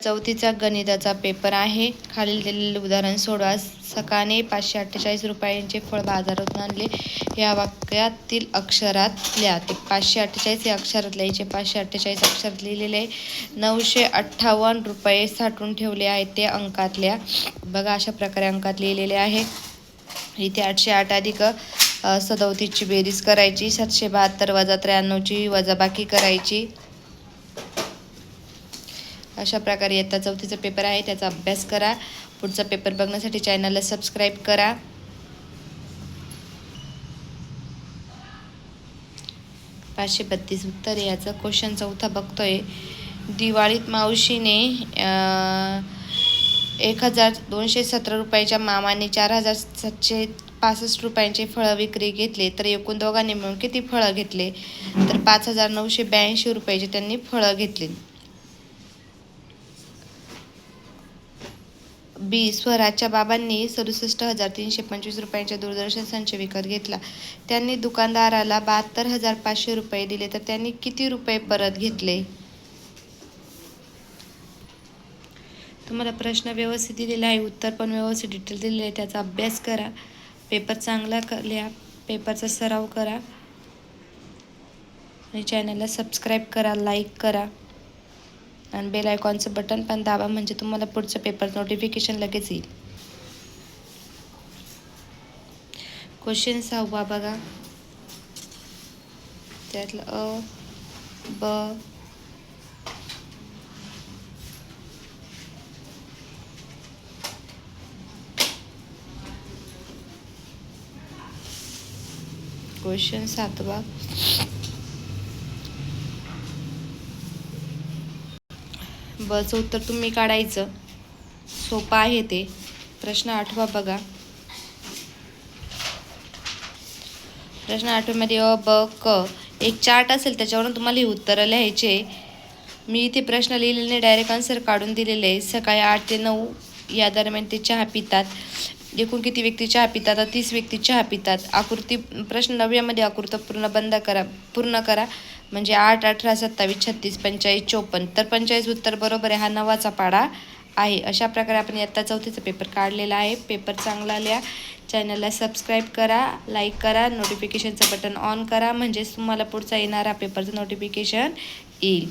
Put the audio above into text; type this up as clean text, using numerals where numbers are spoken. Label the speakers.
Speaker 1: चौथीचा गणिताचा पेपर आहे. खालील दिलेले उदाहरण सोडवा. सकाने 548 रुपयांचे फळ बाजारातून आणले. या वाक्यातील अक्षरात लिहा. ते 548 हे अक्षरात लिहायचे. 548 अक्षरात लिहिलेले आहे. 958 रुपये साठवून ठेवले आहेत ते अंकात लिहा. बघा अशा प्रकारे अंकात लिहिलेले आहे. इथे 808 अधिक 37ची बेरीज करायची. 772 वजा 93ची वजाबाकी करायची. अशा प्रकारे इयत्ता चौथीचा पेपर आहे, त्याचा अभ्यास करा. पुढचा पेपर बघण्यासाठी चॅनलला सबस्क्राईब करा. 532 उत्तर आहे याचं. क्वेश्चन चौथा बघतोय. दिवाळीत मावशीने 1217 रुपयाच्या, मामाने 4765 रुपयांचे फळं विक्री घेतले, तर एकूण दोघांनी मिळून किती फळं घेतले? तर 5982 रुपयाचे त्यांनी फळं घेतले. बी. स्वराजच्या बाबांनी 67,325 रुपयांचा दूरदर्शन संच विकत घेतला. त्यांनी दुकानदाराला 72,500 रुपये दिले, तर त्यांनी किती रुपये परत घेतले? तुम्हाला प्रश्न व्यवस्थित दिलेला आहे, उत्तर पण व्यवस्थित डिटेल दिलेले आहे. त्याचा अभ्यास करा. पेपर चांगला लिहा. पेपरचा सराव करा आणि चॅनलला सबस्क्राईब करा, लाईक करा आणि बेल आयकॉनचं बटन पण दाबा, म्हणजे तुम्हाला पुढचं पेपर नोटिफिकेशन लगेच येईल. क्वेश्चन 6 बघा. त्यातलं अ, ब, क्वेश्चन 7 बचं उत्तर तुम्ही काढायचं. सोपं आहे ते. प्रश्न 8 बघा. प्रश्न 8 मध्ये अ, ब, क एक चार्ट असेल, त्याच्यावरून तुम्हाला ही उत्तरं लिहायचे. मी इथे प्रश्न लिहिलेले नाही, डायरेक्ट आन्सर काढून दिलेले आहे. सकाळी 8 ते 9 या दरम्यान ते चहा पितात. एकूण किती व्यक्ती चहा पितात? 30 व्यक्ती चहा पितात. आकृती प्रश्न 9 मध्ये आकृती पूर्ण करा. म्हणजे 8, 18, 27, 36, 45, 54. तर 45 उत्तर बरोबर आहे. हा 9वा पाढा आहे. अशा प्रकारे आपण इयत्ता चौथीचा पेपर काढलेला आहे. पेपर चांगला लिहा. चॅनलला सबस्क्राईब करा, लाईक करा, नोटिफिकेशनचं बटन ऑन करा, म्हणजेच तुम्हाला पुढचा येणारा पेपरचं नोटिफिकेशन येईल.